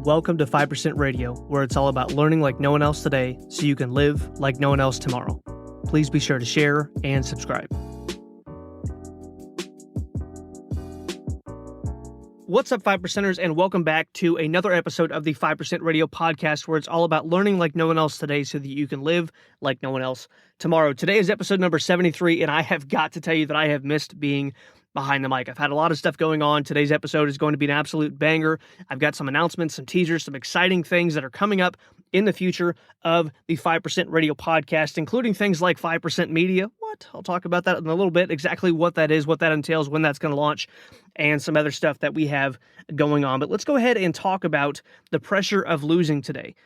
Welcome to 5% Radio, where it's all about learning like no one else today so you can live like no one else tomorrow. Please be sure to share and subscribe. What's up, 5%ers, and welcome back to another episode of the 5% Radio podcast, where it's all about learning like no one else today so that you can live like no one else tomorrow. Today is episode number 73, and I have got to tell you that I have missed being behind the mic. I've had a lot of stuff going on. Today's episode is going to be an absolute banger. I've got some announcements, some teasers, some exciting things that are coming up in the future of the 5% Radio podcast, including things like 5% Media. I'll talk about that in a little bit, exactly what that is, what that entails, when that's going to launch, and some other stuff that we have going on. But let's go ahead and talk about the pressure of losing today.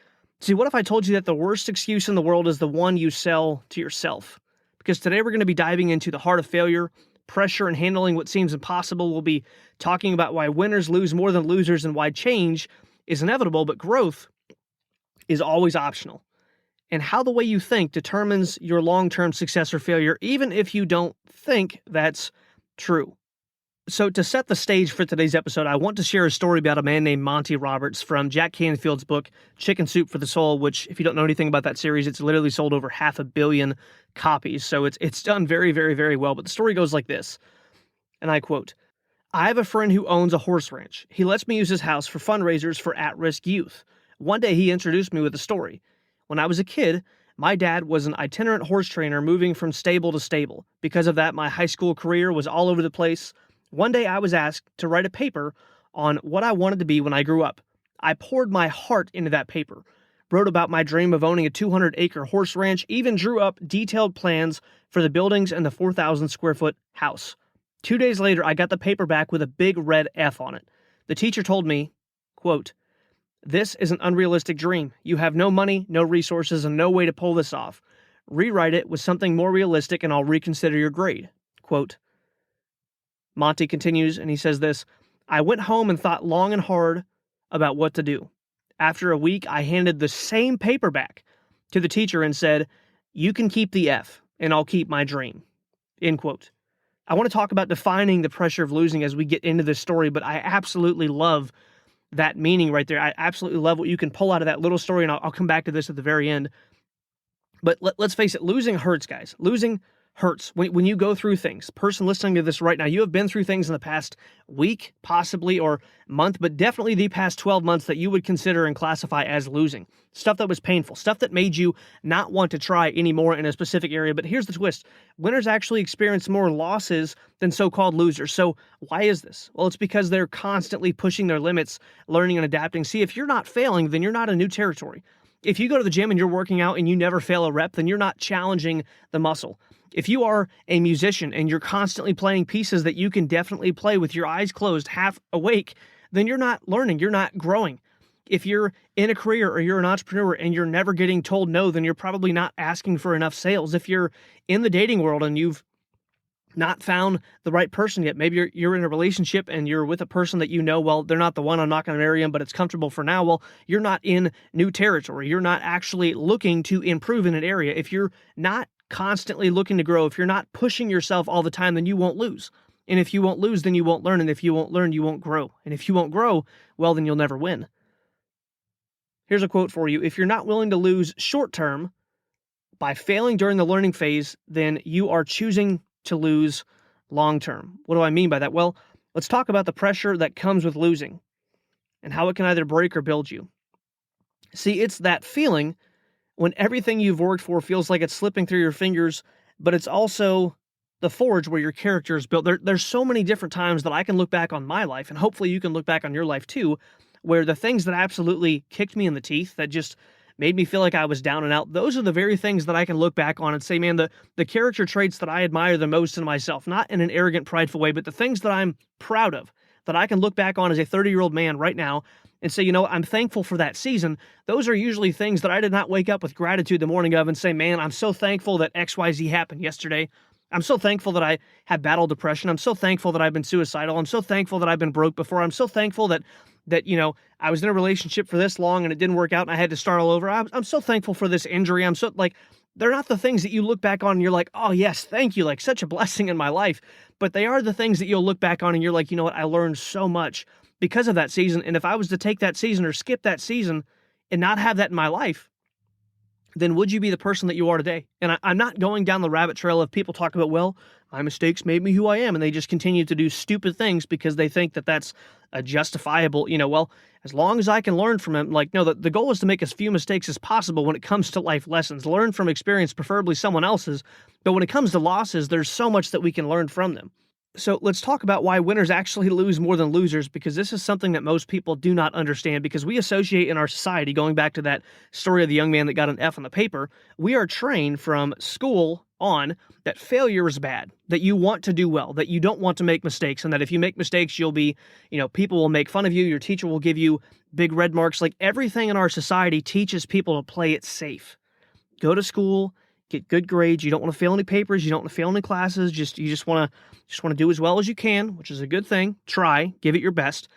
See, what if I told you that the worst excuse in the world is the one you sell to yourself? Because today we're going to be diving into the heart of failure, pressure, and handling what seems impossible. We'll be talking about why winners lose more than losers and why change is inevitable, but growth is always optional, and how the way you think determines your long-term success or failure, even if you don't think that's true. So to set the stage for today's episode, I want to share a story about a man named Monty Roberts from Jack Canfield's book, Chicken Soup for the Soul, which, if you don't know anything about that series, it's literally sold over 500 million copies. So it's done very, very, very well. But the story goes like this, and I quote, "I have a friend who owns a horse ranch. He lets me use his house for fundraisers for at-risk youth. One day he introduced me with a story. When I was a kid, my dad was an itinerant horse trainer moving from stable to stable. Because of that, my high school career was all over the place. One day I was asked to write a paper on what I wanted to be when I grew up. I poured my heart into that paper, wrote about my dream of owning a 200-acre horse ranch, even drew up detailed plans for the buildings and the 4,000-square-foot house. 2 days later, I got the paper back with a big red F on it. The teacher told me, quote, 'This is an unrealistic dream. You have no money, no resources, and no way to pull this off. Rewrite it with something more realistic and I'll reconsider your grade.' Quote." Monty continues and he says this, "I went home and thought long and hard about what to do. After a week, I handed the same paper back to the teacher and said, 'You can keep the F and I'll keep my dream.'" End quote. I want to talk about defining the pressure of losing as we get into this story, but I absolutely love that meaning right there. I absolutely love what you can pull out of that little story, and I'll come back to this at the very end. But let's face it, losing hurts, guys. Losing hurts. When you go through things, person listening to this right now, you have been through things in the past week, possibly, or month, but definitely the past 12 months that you would consider and classify as losing. Stuff that was painful, stuff that made you not want to try anymore in a specific area. But here's the twist. Winners actually experience more losses than so-called losers. So why is this? Well, it's because they're constantly pushing their limits, learning and adapting. See, if you're not failing, then you're not in new territory. If you go to the gym and you're working out and you never fail a rep, then you're not challenging the muscle. If you are a musician and you're constantly playing pieces that you can definitely play with your eyes closed, half awake, then you're not learning, you're not growing. If you're in a career or you're an entrepreneur and you're never getting told no, then you're probably not asking for enough sales. If you're in the dating world and you've not found the right person yet, maybe you're in a relationship and you're with a person that you know, well, they're not the one, I'm not going to marry them, but it's comfortable for now. Well, you're not in new territory. You're not actually looking to improve in an area. If you're not constantly looking to grow, if you're not pushing yourself all the time, then you won't lose. And if you won't lose, then you won't learn. And if you won't learn, you won't grow. And if you won't grow, well, then you'll never win. Here's a quote for you. "If you're not willing to lose short term by failing during the learning phase, then you are choosing to lose long term." What do I mean by that? Well, let's talk about the pressure that comes with losing and how it can either break or build you. See, it's that feeling when everything you've worked for feels like it's slipping through your fingers, but it's also the forge where your character is built. There's so many different times that I can look back on my life, and hopefully you can look back on your life too, where the things that absolutely kicked me in the teeth, that just made me feel like I was down and out, those are the very things that I can look back on and say, man, the character traits that I admire the most in myself, not in an arrogant, prideful way, but the things that I'm proud of, that I can look back on as a 30-year-old man right now and say, you know, I'm thankful for that season. Those are usually things that I did not wake up with gratitude the morning of and say, man, I'm so thankful that XYZ happened yesterday. I'm so thankful that I have battled depression. I'm so thankful that I've been suicidal. I'm so thankful that I've been broke before. I'm so thankful that you know, I was in a relationship for this long and it didn't work out and I had to start all over. I'm so thankful for this injury. I'm so, like, they're not the things that you look back on and you're like, oh yes, thank you, like such a blessing in my life. But they are the things that you'll look back on and you're like, you know what, I learned so much because of that season. And if I was to take that season or skip that season and not have that in my life, then would you be the person that you are today? And I'm not going down the rabbit trail of people talking about, well, my mistakes made me who I am. And they just continue to do stupid things because they think that that's a justifiable, well, as long as I can learn from them. Like, no, the goal is to make as few mistakes as possible when it comes to life lessons. Learn from experience, preferably someone else's. But when it comes to losses, there's so much that we can learn from them. So let's talk about why winners actually lose more than losers, because this is something that most people do not understand, because we associate in our society, going back to that story of the young man that got an F on the paper, we are trained from school on that failure is bad, that you want to do well, that you don't want to make mistakes, and that if you make mistakes, you'll be, people will make fun of you, your teacher will give you big red marks. Like, everything in our society teaches people to play it safe. Go to school, get good grades. You don't want to fail any papers. You don't want to fail any classes. You just want to do as well as you can, which is a good thing. Try, give it your best.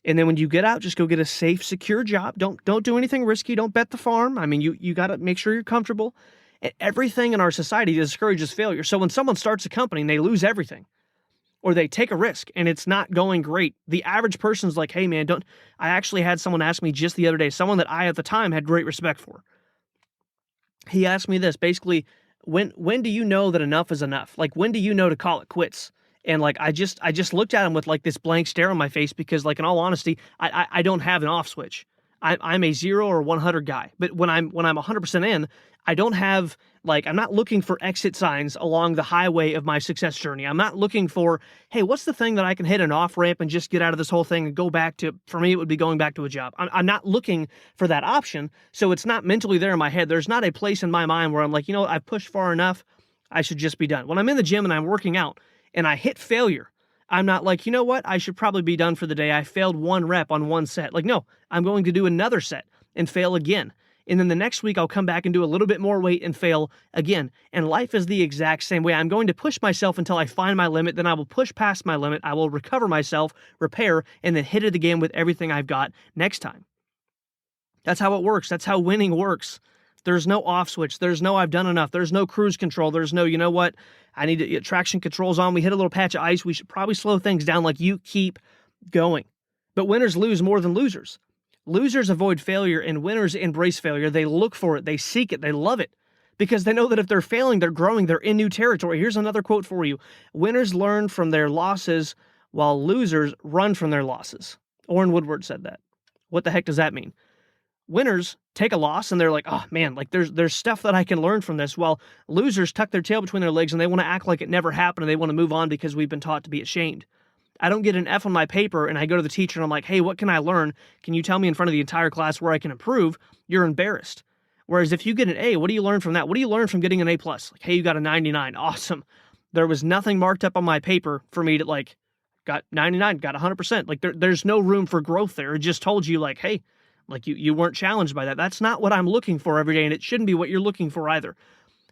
And then when you get out, just go get a safe, secure job. Don't do anything risky. Don't bet the farm. I mean, you got to make sure you're comfortable. And everything in our society discourages failure. So when someone starts a company and they lose everything, or they take a risk and it's not going great, the average person's like, hey man, I actually had someone ask me just the other day, someone that I at the time had great respect for. He asked me this, basically, when do you know that enough is enough? Like, when do you know to call it quits? And like, I just looked at him with like this blank stare on my face, because like, in all honesty, I don't have an off switch. I'm a 0 or 100 guy. But when I'm 100% in, I don't have, like, I'm not looking for exit signs along the highway of my success journey. I'm not looking for, hey, what's the thing that I can hit an off ramp and just get out of this whole thing and go back to, for me, it would be going back to a job. I'm not looking for that option. So it's not mentally there in my head. There's not a place in my mind where I'm like, I've pushed far enough, I should just be done. When I'm in the gym and I'm working out and I hit failure, I'm not like, you know what, I should probably be done for the day. I failed one rep on one set. Like, no, I'm going to do another set and fail again. And then the next week I'll come back and do a little bit more weight and fail again. And life is the exact same way. I'm going to push myself until I find my limit. Then I will push past my limit. I will recover myself, repair, and then hit it again with everything I've got next time. That's how it works. That's how winning works. There's no off switch. There's no I've done enough. There's no cruise control. There's no, you know what, I need to get traction controls on. We hit a little patch of ice. We should probably slow things down. Like, you keep going. But winners lose more than losers. Losers avoid failure, and winners embrace failure. They look for it. They seek it. They love it, because they know that if they're failing, they're growing. They're in new territory. Here's another quote for you. Winners learn from their losses, while losers run from their losses. Orrin Woodward said that. What the heck does that mean? Winners take a loss and they're like, oh man, like there's stuff that I can learn from this, while losers tuck their tail between their legs and they want to act like it never happened, and they want to move on because we've been taught to be ashamed. I don't get an F on my paper and I go to the teacher and I'm like, hey, what can I learn? Can you tell me in front of the entire class where I can improve? You're embarrassed. Whereas if you get an A, what do you learn from that? What do you learn from getting an A+? Like, hey, you got a 99. Awesome. There was nothing marked up on my paper for me to like, got 99, got 100%. Like there's no room for growth there. It just told you like, hey, like you weren't challenged by that. That's not what I'm looking for every day, and it shouldn't be what you're looking for either.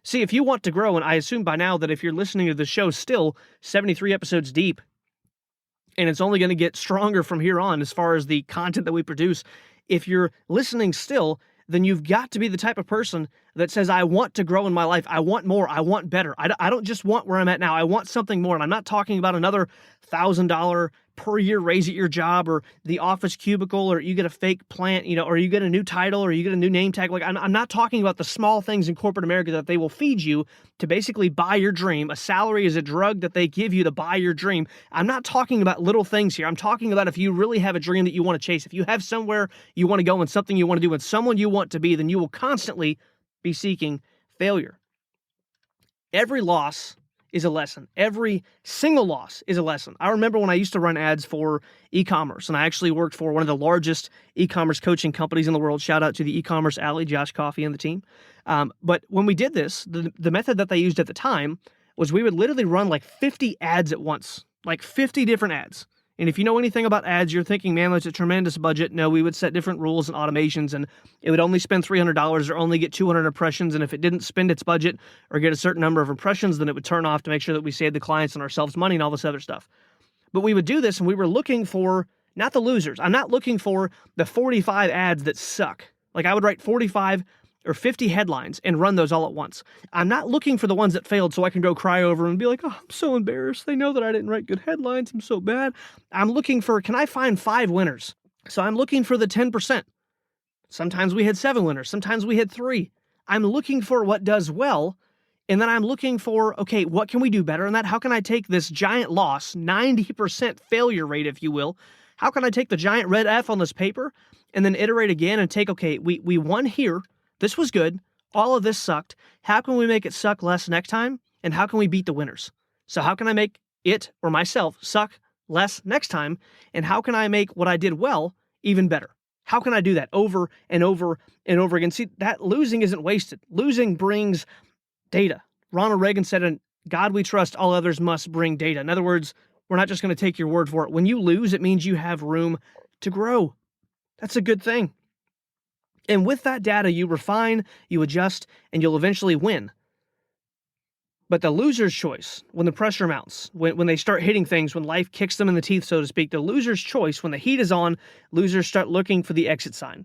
See, if you want to grow, and I assume by now that if you're listening to the show still 73 episodes deep, and it's only going to get stronger from here on as far as the content that we produce, if you're listening still, then you've got to be the type of person that says, I want to grow in my life. I want more. I want better. I don't just want where I'm at now. I want something more. And I'm not talking about another $1,000 per year raise at your job, or the office cubicle, or you get a fake plant, or you get a new title, or you get a new name tag. Like, I'm not talking about the small things in corporate America that they will feed you to basically buy your dream. A salary is a drug that they give you to buy your dream. I'm not talking about little things here. I'm talking about if you really have a dream that you want to chase, if you have somewhere you want to go and something you want to do and someone you want to be, then you will constantly be seeking failure. Every loss is a lesson. Every single loss is a lesson. I remember when I used to run ads for e-commerce, and I actually worked for one of the largest e-commerce coaching companies in the world. Shout out to the e-commerce alley, Josh Coffey and the team. But when we did this, the method that they used at the time was we would literally run like 50 ads at once, like 50 different ads. And if you know anything about ads, you're thinking, man, that's a tremendous budget. No, we would set different rules and automations, and it would only spend $300 or only get 200 impressions. And if it didn't spend its budget or get a certain number of impressions, then it would turn off to make sure that we saved the clients and ourselves money and all this other stuff. But we would do this, and we were looking for not the losers. I'm not looking for the 45 ads that suck. Like, I would write 45 or 50 headlines and run those all at once. I'm not looking for the ones that failed so I can go cry over them and be like, oh, I'm so embarrassed. They know that I didn't write good headlines. I'm so bad. I'm looking for, can I find 5 winners? So I'm looking for the 10%. Sometimes we had 7 winners. Sometimes we had 3. I'm looking for what does well. And then I'm looking for, okay, what can we do better in that? How can I take this giant loss, 90% failure rate, if you will? How can I take the giant red F on this paper and then iterate again and take, okay, we won here. This was good. All of this sucked. How can we make it suck less next time? And how can we beat the winners? So how can I make it or myself suck less next time? And how can I make what I did well even better? How can I do that over and over and over again? See, that losing isn't wasted. Losing brings data. Ronald Reagan said, in God we trust, all others must bring data. In other words, we're not just going to take your word for it. When you lose, it means you have room to grow. That's a good thing. And with that data, you refine, you adjust, and you'll eventually win. But the loser's choice, when the pressure mounts, when they start hitting things, when life kicks them in the teeth, so to speak, the loser's choice, when the heat is on, losers start looking for the exit sign.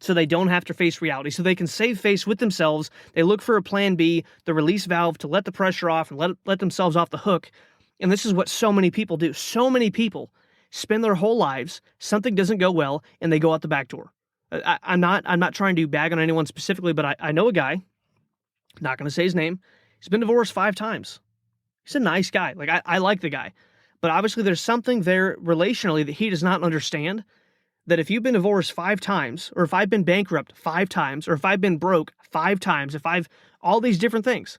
So they don't have to face reality, so they can save face with themselves. They look for a plan B, the release valve to let the pressure off and let themselves off the hook. And this is what so many people do. So many people spend their whole lives, something doesn't go well, and they go out the back door. I'm not trying to bag on anyone specifically, but I know a guy, not going to say his name. He's been divorced 5 times. He's a nice guy. Like, I like the guy. But obviously there's something there relationally that he does not understand, that if you've been divorced 5 times, or if I've been bankrupt 5 times, or if I've been broke 5 times, if I've all these different things,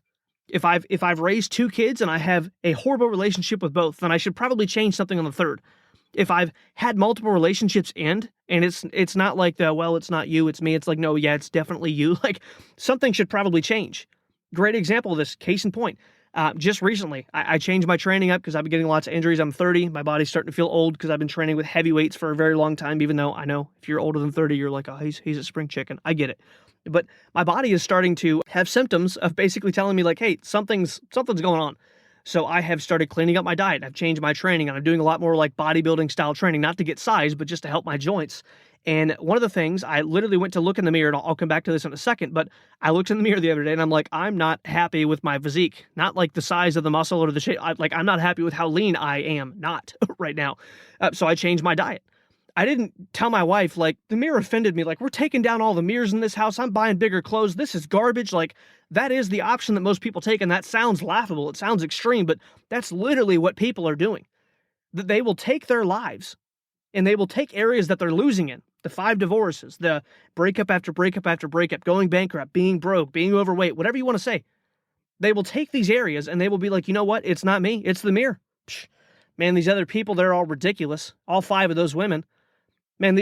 if I've raised 2 kids and I have a horrible relationship with both, then I should probably change something on the third. If I've had multiple relationships end, and it's not like well, it's not you, it's me. It's like, no, yeah, it's definitely you. Like, something should probably change. Great example of this, case in point. Just recently, I changed my training up because I've been getting lots of injuries. I'm 30. My body's starting to feel old because I've been training with heavy weights for a very long time, even though I know if you're older than 30, you're like, oh, he's a spring chicken. I get it. But my body is starting to have symptoms of basically telling me like, hey, something's going on. So I have started cleaning up my diet. I've changed my training, and I'm doing a lot more like bodybuilding style training, not to get size, but just to help my joints. And one of the things, I literally went to look in the mirror, and I'll come back to this in a second, but I looked in the mirror the other day and I'm like, I'm not happy with my physique. Not like the size of the muscle or the shape. I'm not happy with how lean I am. Not right now. So I changed my diet. I didn't tell my wife, like, the mirror offended me. Like, we're taking down all the mirrors in this house. I'm buying bigger clothes. This is garbage. Like, that is the option that most people take. And that sounds laughable. It sounds extreme, but that's literally what people are doing. That they will take their lives and they will take areas that they're losing in. The 5 divorces, the breakup after breakup after breakup, going bankrupt, being broke, being overweight, whatever you want to say. They will take these areas and they will be like, you know what? It's not me. It's the mirror. Psh, man, these other people, they're all ridiculous. All 5 of those women. Man,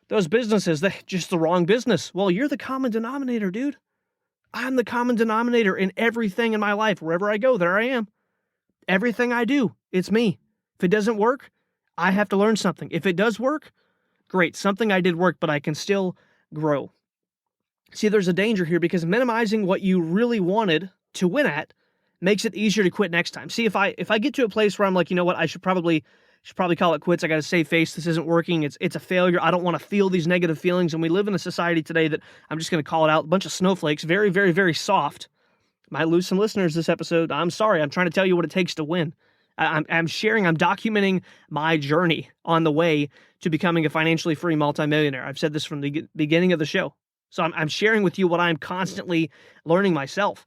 those businesses, they're just the wrong business. Well, you're the common denominator, dude. I'm the common denominator in everything in my life. Wherever I go, there I am. Everything I do, it's me. If it doesn't work, I have to learn something. If it does work, great. Something I did work, but I can still grow. See, there's a danger here because minimizing what you really wanted to win at makes it easier to quit next time. See, if I get to a place where I'm like, you know what, I should probably call it quits. I got to save face. This isn't working. It's a failure. I don't want to feel these negative feelings. And we live in a society today that I'm just going to call it out. A bunch of snowflakes, very, very, very soft. Might lose some listeners this episode. I'm sorry. I'm trying to tell you what it takes to win. I'm sharing, I'm documenting my journey on the way to becoming a financially free multimillionaire. I've said this from the beginning of the show. So I'm sharing with you what I'm constantly learning myself.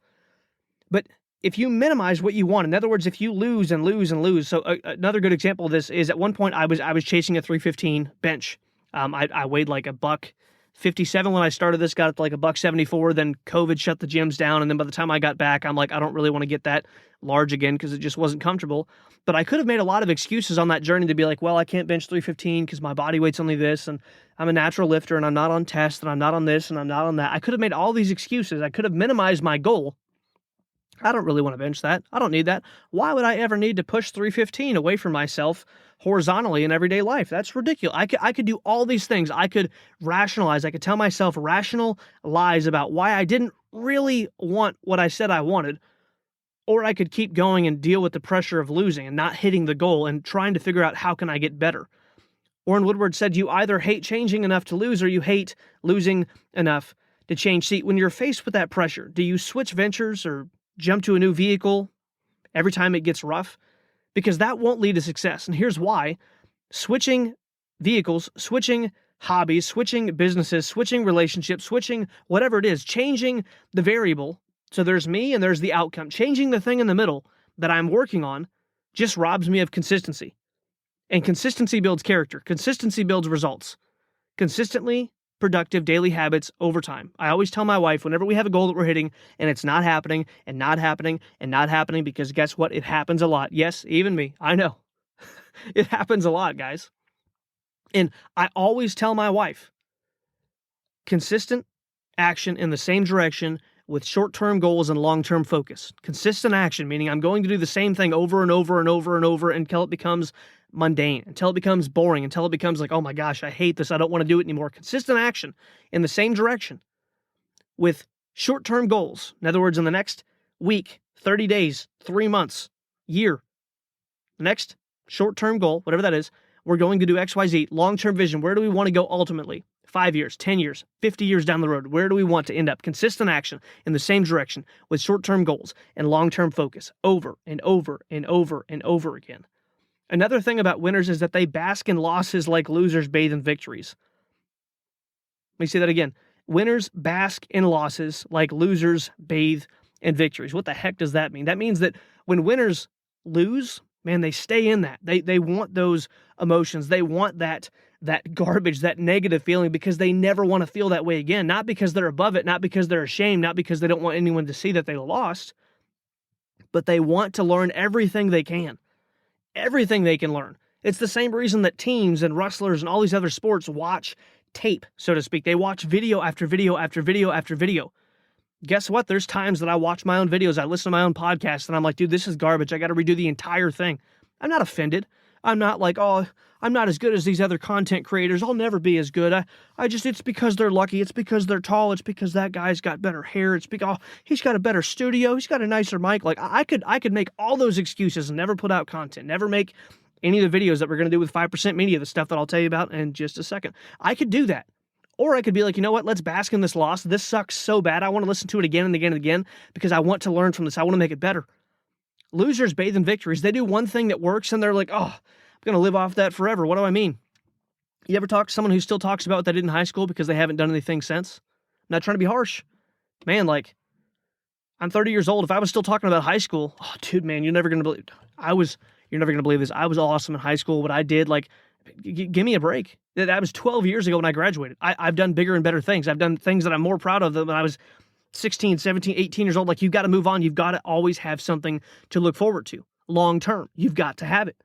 But if you minimize what you want, in other words, if you lose and lose and lose. So another good example of this is at one point I was chasing a 315 bench. I weighed like $157 when I started this, got it to like $174. Then COVID shut the gyms down. And then by the time I got back, I'm like, I don't really want to get that large again because it just wasn't comfortable. But I could have made a lot of excuses on that journey to be like, well, I can't bench 315 because my body weight's only this, and I'm a natural lifter, and I'm not on test, and I'm not on this, and I'm not on that. I could have made all these excuses. I could have minimized my goal. I don't really want to bench that. I don't need that. Why would I ever need to push 315 away from myself horizontally in everyday life? That's ridiculous. I could do all these things. I could rationalize. I could tell myself rational lies about why I didn't really want what I said I wanted. Or I could keep going and deal with the pressure of losing and not hitting the goal and trying to figure out how can I get better. Warren Woodward said, you either hate changing enough to lose or you hate losing enough to change. See, when you're faced with that pressure, do you switch ventures or jump to a new vehicle every time it gets rough? Because that won't lead to success. And here's why. Switching vehicles, switching hobbies, switching businesses, switching relationships, switching whatever it is, changing the variable. So there's me and there's the outcome. Changing the thing in the middle that I'm working on just robs me of consistency. And consistency builds character. Consistency builds results. Consistently productive daily habits over time. I always tell my wife whenever we have a goal that we're hitting and it's not happening and not happening and not happening, because guess what? It happens a lot. Yes, even me. I know. It happens a lot, guys. And I always tell my wife, consistent action in the same direction with short-term goals and long-term focus. Consistent action, meaning I'm going to do the same thing over and over and over and over until it becomes mundane, until it becomes boring, until it becomes like, oh my gosh, I hate this, I don't want to do it anymore. Consistent action in the same direction with short-term goals. In other words, in the next week, 30 days, 3 months, year, the next short-term goal, whatever that is, we're going to do XYZ, long-term vision. Where do we want to go ultimately? 5 years, 10 years, 50 years down the road. Where do we want to end up? Consistent action in the same direction with short-term goals and long-term focus over and over and over and over again. Another thing about winners is that they bask in losses like losers bathe in victories. Let me say that again. Winners bask in losses like losers bathe in victories. What the heck does that mean? That means that when winners lose, man, they stay in that. They want those emotions. They want that garbage, that negative feeling, because they never want to feel that way again. Not because they're above it, not because they're ashamed, not because they don't want anyone to see that they lost, but they want to learn everything they can. Everything they can learn. It's the same reason that teams and wrestlers and all these other sports watch tape, so to speak. They watch video after video after video after video. Guess what? There's times that I watch my own videos, I listen to my own podcast, and I'm like, dude, this is garbage. I got to redo the entire thing. I'm not offended. I'm not like, oh, I'm not as good as these other content creators. I'll never be as good. It's because they're lucky. It's because they're tall. It's because that guy's got better hair. It's because, he's got a better studio. He's got a nicer mic. Like, I could make all those excuses and never put out content, never make any of the videos that we're going to do with 5% Media, the stuff that I'll tell you about in just a second. I could do that. Or I could be like, you know what? Let's bask in this loss. This sucks so bad. I want to listen to it again and again and again because I want to learn from this. I want to make it better. Losers bathe in victories. They do one thing that works and they're like, oh, I'm going to live off that forever. What do I mean? You ever talk to someone who still talks about what they did in high school because they haven't done anything since? I'm not trying to be harsh. Man, like, I'm 30 years old. If I was still talking about high school, oh, dude, man, you're never going to believe you're never going to believe this. I was awesome in high school. What I did, like, give me a break. That was 12 years ago when I graduated. I've done bigger and better things. I've done things that I'm more proud of than when I was 16, 17, 18 years old. Like, you've got to move on. You've got to always have something to look forward to. Long term, you've got to have it.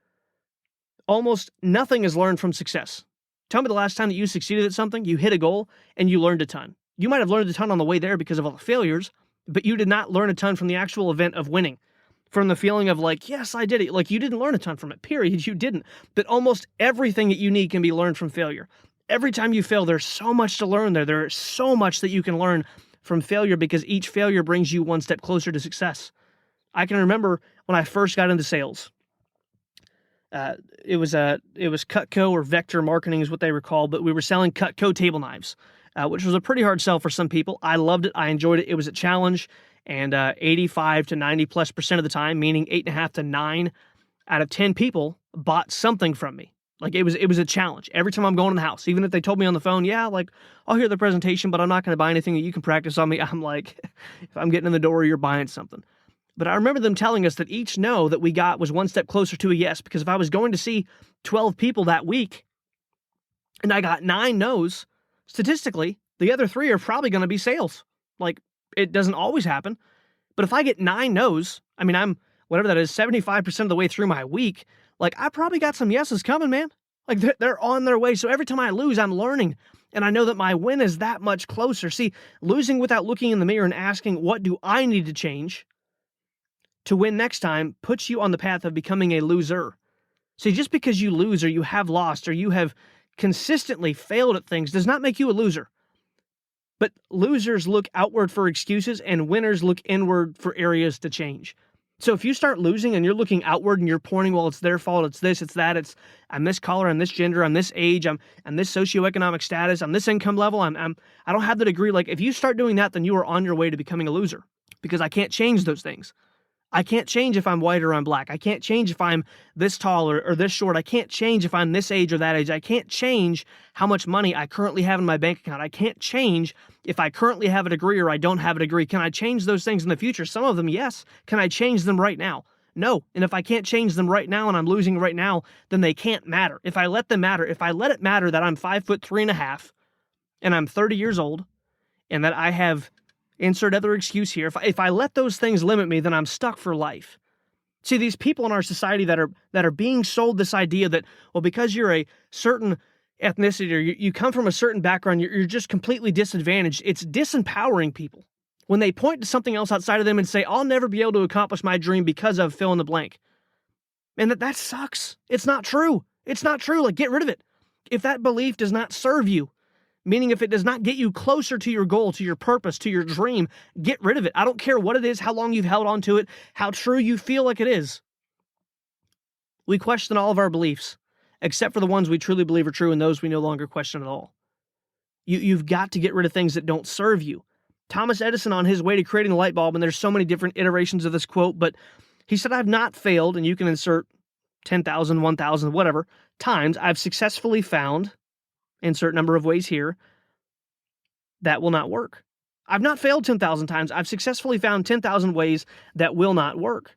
Almost nothing is learned from success. Tell me the last time that you succeeded at something, you hit a goal, and you learned a ton. You might have learned a ton on the way there because of all the failures, but you did not learn a ton from the actual event of winning. From the feeling of like, yes, I did it. Like, you didn't learn a ton from it, period. You didn't. But almost everything that you need can be learned from failure. Every time you fail, there's so much to learn there. There's so much that you can learn from failure because each failure brings you one step closer to success. I can remember when I first got into sales. It was Cutco or Vector Marketing is what they were called, but we were selling Cutco table knives, which was a pretty hard sell for some people. I loved it. I enjoyed it. It was a challenge, and 85 to 90+% of the time, meaning 8.5 to 9 out of 10 people bought something from me. Like, it was a challenge. Every time I'm going in the house, even if they told me on the phone, yeah, like, I'll hear the presentation, but I'm not going to buy anything that you can practice on me. I'm like, if I'm getting in the door, you're buying something. But I remember them telling us that each no that we got was one step closer to a yes, because if I was going to see 12 people that week and I got 9 no's, statistically, the other 3 are probably going to be sales. Like, it doesn't always happen. But if I get 9 no's, I mean, I'm, whatever that is, 75% of the way through my week, like, I probably got some yeses coming, man. Like, they're on their way. So every time I lose, I'm learning. And I know that my win is that much closer. See, losing without looking in the mirror and asking, what do I need to change to win next time, puts you on the path of becoming a loser. See, just because you lose or you have lost or you have consistently failed at things does not make you a loser. But losers look outward for excuses and winners look inward for areas to change. So if you start losing and you're looking outward and you're pointing, well, it's their fault, it's this, it's that, I'm this color, I'm this gender, I'm this age, I'm this socioeconomic status, I'm this income level, I don't have the degree. Like, if you start doing that, then you are on your way to becoming a loser, because I can't change those things. I can't change if I'm white or I'm black. I can't change if I'm this tall or this short. I can't change if I'm this age or that age. I can't change how much money I currently have in my bank account. I can't change if I currently have a degree or I don't have a degree. Can I change those things in the future? Some of them, yes. Can I change them right now? No. And if I can't change them right now and I'm losing right now, then they can't matter. If I let them matter, if I let it matter that I'm 5'3.5" and I'm 30 years old and that I have insert other excuse here. If I let those things limit me, then I'm stuck for life. See, these people in our society that are being sold this idea that, well, because you're a certain ethnicity or you come from a certain background, you're just completely disadvantaged. It's disempowering people when they point to something else outside of them and say, I'll never be able to accomplish my dream because of fill in the blank. And that sucks. It's not true. It's not true. Like, get rid of it. If that belief does not serve you, meaning if it does not get you closer to your goal, to your purpose, to your dream, get rid of it. I don't care what it is, how long you've held on to it, how true you feel like it is. We question all of our beliefs, except for the ones we truly believe are true, and those we no longer question at all. You've got to get rid of things that don't serve you. Thomas Edison, on his way to creating the light bulb, and there's so many different iterations of this quote, but he said, I've not failed, and you can insert 10,000, 1,000, whatever, times I've successfully found, insert number of ways here, that will not work. I've not failed 10,000 times. I've successfully found 10,000 ways that will not work.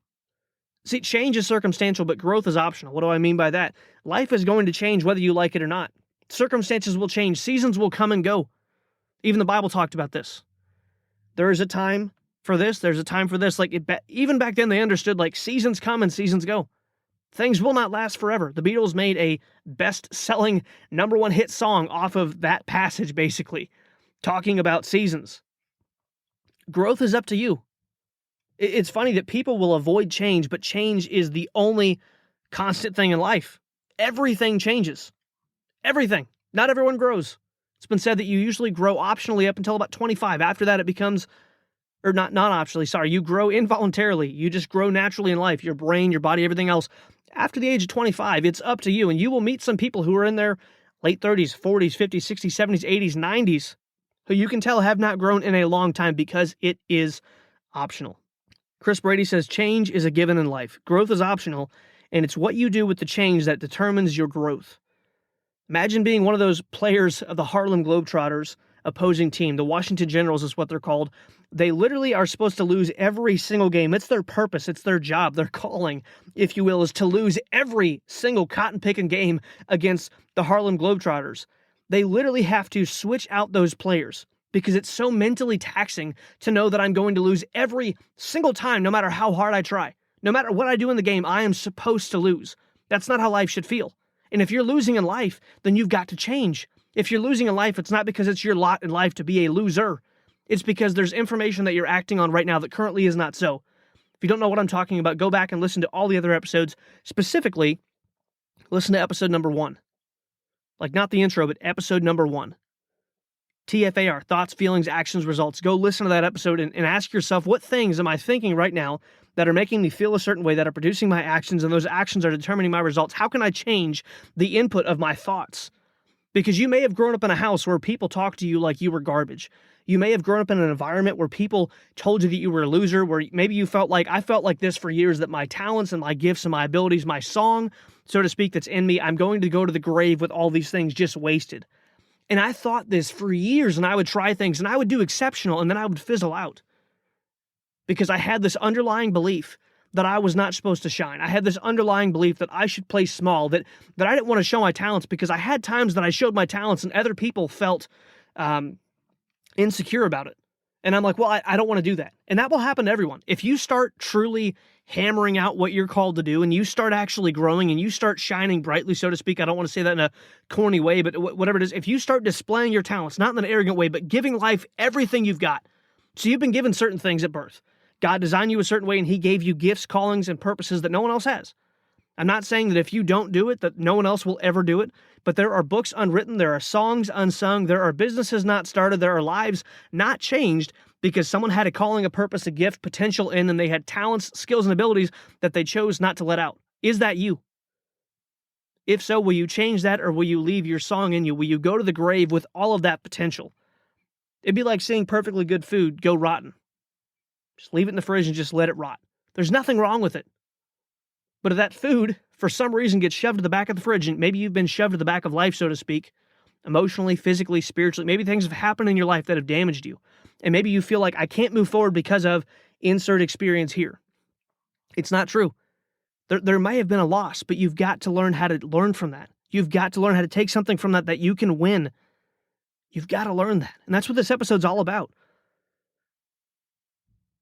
See, change is circumstantial, but growth is optional. What do I mean by that? Life is going to change whether you like it or not. Circumstances will change. Seasons will come and go. Even the Bible talked about this. There is a time for this. There's a time for this. Like, even back then, they understood, like, seasons come and seasons go. Things will not last forever. The Beatles made a best-selling #1 hit song off of that passage, basically, talking about seasons. Growth is up to you. It's funny that people will avoid change, but change is the only constant thing in life. Everything changes. Everything. Not everyone grows. It's been said that you usually grow optionally up until about 25. After that, it becomes, or not optionally, sorry, you grow involuntarily. You just grow naturally in life. Your brain, your body, everything else. After the age of 25, it's up to you, and you will meet some people who are in their late 30s, 40s, 50s, 60s, 70s, 80s, 90s, who you can tell have not grown in a long time because it is optional. Chris Brady says, change is a given in life. Growth is optional, and it's what you do with the change that determines your growth. Imagine being one of those players of the Harlem Globetrotters opposing team. The Washington Generals is what they're called. They literally are supposed to lose every single game. It's their purpose. It's their job. Their calling, if you will, is to lose every single cotton-picking game against the Harlem Globetrotters. They literally have to switch out those players because it's so mentally taxing to know that I'm going to lose every single time, no matter how hard I try. No matter what I do in the game, I am supposed to lose. That's not how life should feel. And if you're losing in life, then you've got to change. If you're losing in life, it's not because it's your lot in life to be a loser. It's because there's information that you're acting on right now that currently is not so. If you don't know what I'm talking about, go back and listen to all the other episodes. Specifically, listen to episode #1. Like, not the intro, but episode #1. TFAR, thoughts, feelings, actions, results. Go listen to that episode and ask yourself, what things am I thinking right now that are making me feel a certain way, that are producing my actions, and those actions are determining my results? How can I change the input of my thoughts? Because you may have grown up in a house where people talk to you like you were garbage. You may have grown up in an environment where people told you that you were a loser, where maybe you felt like, I felt like this for years, that my talents and my gifts and my abilities, my song, so to speak, that's in me, I'm going to go to the grave with all these things just wasted. And I thought this for years, and I would try things, and I would do exceptional, and then I would fizzle out. Because I had this underlying belief that I was not supposed to shine. I had this underlying belief that I should play small, that I didn't want to show my talents, because I had times that I showed my talents and other people felt insecure about it. And I'm like, well, I don't want to do that. And that will happen to everyone. If you start truly hammering out what you're called to do, and you start actually growing, and you start shining brightly, so to speak, I don't want to say that in a corny way, but whatever it is, if you start displaying your talents, not in an arrogant way, but giving life everything you've got. So you've been given certain things at birth. God designed you a certain way, and he gave you gifts, callings, and purposes that no one else has. I'm not saying that if you don't do it, that no one else will ever do it, but there are books unwritten, there are songs unsung, there are businesses not started, there are lives not changed because someone had a calling, a purpose, a gift, potential in them. They had talents, skills, and abilities that they chose not to let out. Is that you? If so, will you change that, or will you leave your song in you? Will you go to the grave with all of that potential? It'd be like seeing perfectly good food go rotten. Just leave it in the fridge and just let it rot. There's nothing wrong with it. But if that food, for some reason, gets shoved to the back of the fridge, and maybe you've been shoved to the back of life, so to speak, emotionally, physically, spiritually, maybe things have happened in your life that have damaged you. And maybe you feel like, I can't move forward because of insert experience here. It's not true. There may have been a loss, but you've got to learn how to learn from that. You've got to learn how to take something from that you can win. You've got to learn that. And that's what this episode's all about.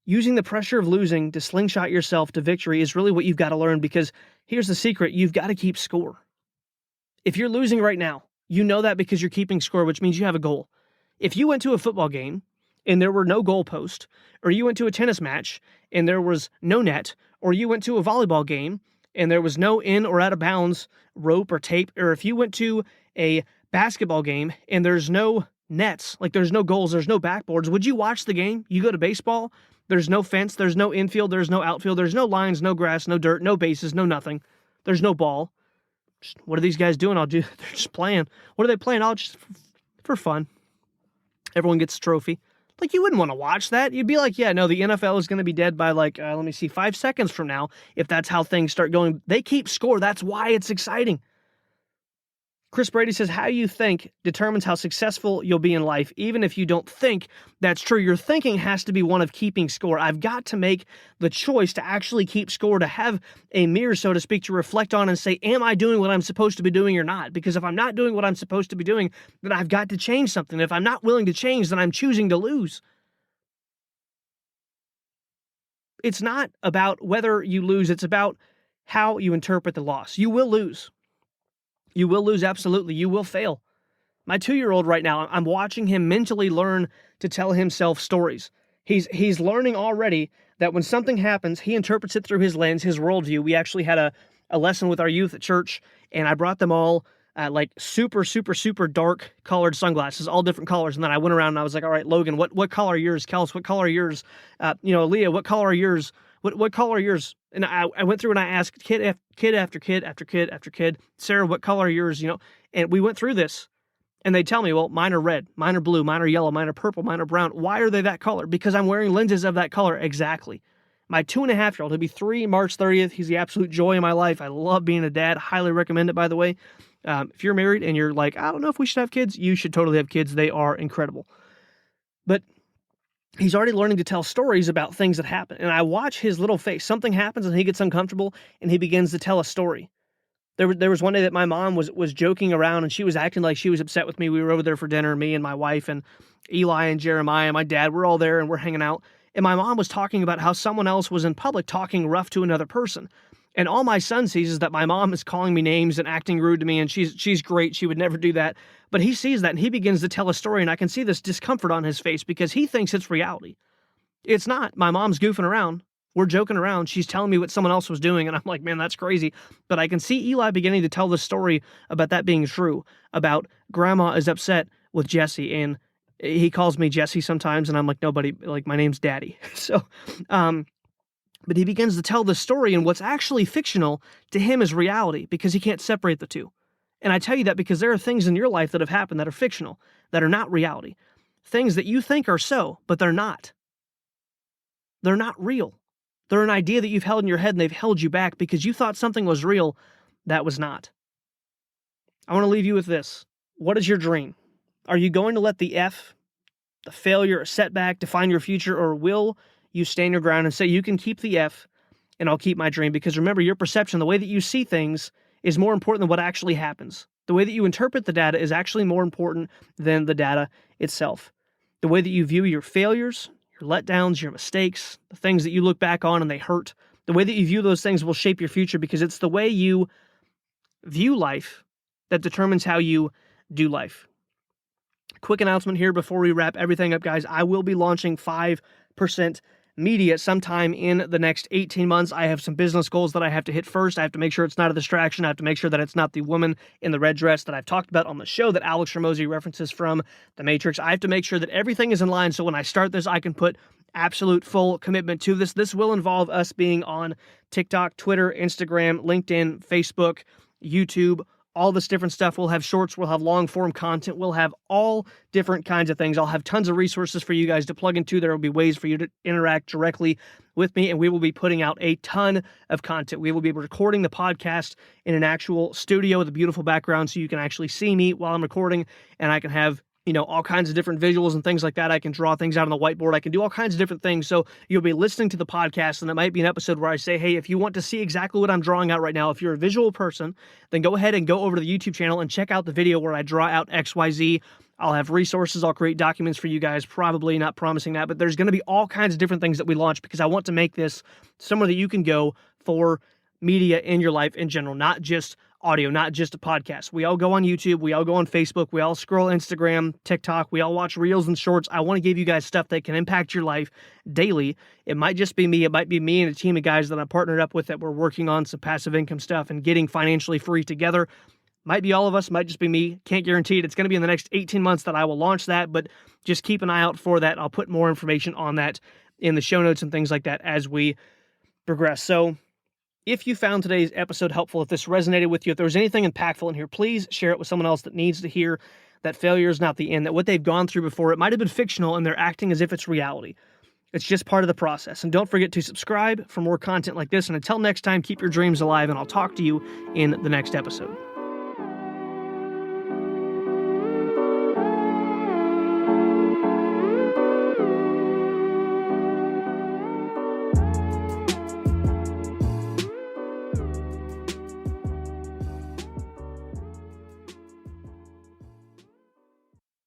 Using the pressure of losing to slingshot yourself to victory is really what you've got to learn, because here's the secret. You've got to keep score. If you're losing right now, you know that because you're keeping score, which means you have a goal. If you went to a football game and there were no goalpost, or you went to a tennis match and there was no net, or you went to a volleyball game and there was no in or out of bounds rope or tape, or if you went to a basketball game and there's no nets, like there's no goals, there's no backboards, would you watch the game? You go to baseball, there's no fence, there's no infield, there's no outfield, there's no lines, no grass, no dirt, no bases, no nothing. There's no ball. What are these guys doing? They're just playing. What are they playing? Just for fun. Everyone gets a trophy. Like, you wouldn't want to watch that. You'd be like, yeah, no, the NFL is going to be dead by 5 seconds from now, if that's how things start going. They keep score. That's why it's exciting. Chris Brady says, how you think determines how successful you'll be in life, even if you don't think that's true. Your thinking has to be one of keeping score. I've got to make the choice to actually keep score, to have a mirror, so to speak, to reflect on and say, am I doing what I'm supposed to be doing or not? Because if I'm not doing what I'm supposed to be doing, then I've got to change something. If I'm not willing to change, then I'm choosing to lose. It's not about whether you lose. It's about how you interpret the loss. You will lose. You will lose, absolutely. You will fail. My 2-year-old right now, I'm watching him mentally learn to tell himself stories. He's learning already that when something happens, he interprets it through his lens, his worldview. We actually had a lesson with our youth at church, and I brought them all super, super, super dark colored sunglasses, all different colors. And then I went around and I was like, all right, Logan, what color are yours? Kels, what color are yours? Leah, what color are yours? What color are yours? And I went through and I asked kid after kid after kid after kid, Sarah, what color are yours? And we went through this, and they tell me, well, mine are red, mine are blue, mine are yellow, mine are purple, mine are brown. Why are they that color? Because I'm wearing lenses of that color. Exactly. My 2.5-year-old, he'll be 3 March 30th. He's the absolute joy in my life. I love being a dad. Highly recommend it, by the way. If you're married and you're like, I don't know if we should have kids, you should totally have kids. They are incredible. But he's already learning to tell stories about things that happen. And I watch his little face. Something happens and he gets uncomfortable and he begins to tell a story. There was one day that my mom was joking around and she was acting like she was upset with me. We were over there for dinner, me and my wife and Eli and Jeremiah, my dad, we're all there and we're hanging out. And my mom was talking about how someone else was in public talking rough to another person. And all my son sees is that my mom is calling me names and acting rude to me, and she's great. She would never do that. But he sees that, and he begins to tell a story, and I can see this discomfort on his face because he thinks it's reality. It's not. My mom's goofing around. We're joking around. She's telling me what someone else was doing, and I'm like, man, that's crazy. But I can see Eli beginning to tell the story about that being true, about grandma is upset with Jesse, and he calls me Jesse sometimes, and I'm like, nobody, like, my name's Daddy. So, but he begins to tell the story, and what's actually fictional to him is reality because he can't separate the two. And I tell you that because there are things in your life that have happened that are fictional, that are not reality. Things that you think are so, but they're not. They're not real. They're an idea that you've held in your head and they've held you back because you thought something was real that was not. I want to leave you with this. What is your dream? Are you going to let the failure or setback define your future, or will you stand your ground and say, you can keep the F and I'll keep my dream? Because remember, your perception, the way that you see things, is more important than what actually happens. The way that you interpret the data is actually more important than the data itself. The way that you view your failures, your letdowns, your mistakes, the things that you look back on and they hurt, the way that you view those things will shape your future because it's the way you view life that determines how you do life. Quick announcement here before we wrap everything up, guys. I will be launching 5% media sometime in the next 18 months. I have some business goals that I have to hit first. I have to make sure it's not a distraction. I have to make sure that it's not the woman in the red dress that I've talked about on the show that Alex Ramosi references from The Matrix. I have to make sure that everything is in line so when I start this, I can put absolute full commitment to this. This will involve us being on TikTok, Twitter, Instagram, LinkedIn, Facebook, YouTube, all this different stuff. We'll have shorts, we'll have long form content, we'll have all different kinds of things. I'll have tons of resources for you guys to plug into. There will be ways for you to interact directly with me, and we will be putting out a ton of content. We will be recording the podcast in an actual studio with a beautiful background so you can actually see me while I'm recording, and I can have all kinds of different visuals and things like that. I can draw things out on the whiteboard. I can do all kinds of different things. So you'll be listening to the podcast, and it might be an episode where I say, hey, if you want to see exactly what I'm drawing out right now, if you're a visual person, then go ahead and go over to the YouTube channel and check out the video where I draw out XYZ. I'll have resources. I'll create documents for you guys, probably not promising that, but there's going to be all kinds of different things that we launch because I want to make this somewhere that you can go for media in your life in general, not just audio, not just a podcast. We all go on YouTube. We all go on Facebook. We all scroll Instagram, TikTok. We all watch Reels and Shorts. I want to give you guys stuff that can impact your life daily. It might just be me. It might be me and a team of guys that I'm partnered up with that we're working on some passive income stuff and getting financially free together. Might be all of us. Might just be me. Can't guarantee it. It's going to be in the next 18 months that I will launch that, but just keep an eye out for that. I'll put more information on that in the show notes and things like that as we progress. So if you found today's episode helpful, if this resonated with you, if there was anything impactful in here, please share it with someone else that needs to hear that failure is not the end, that what they've gone through before, it might have been fictional and they're acting as if it's reality. It's just part of the process. And don't forget to subscribe for more content like this. And until next time, keep your dreams alive, and I'll talk to you in the next episode.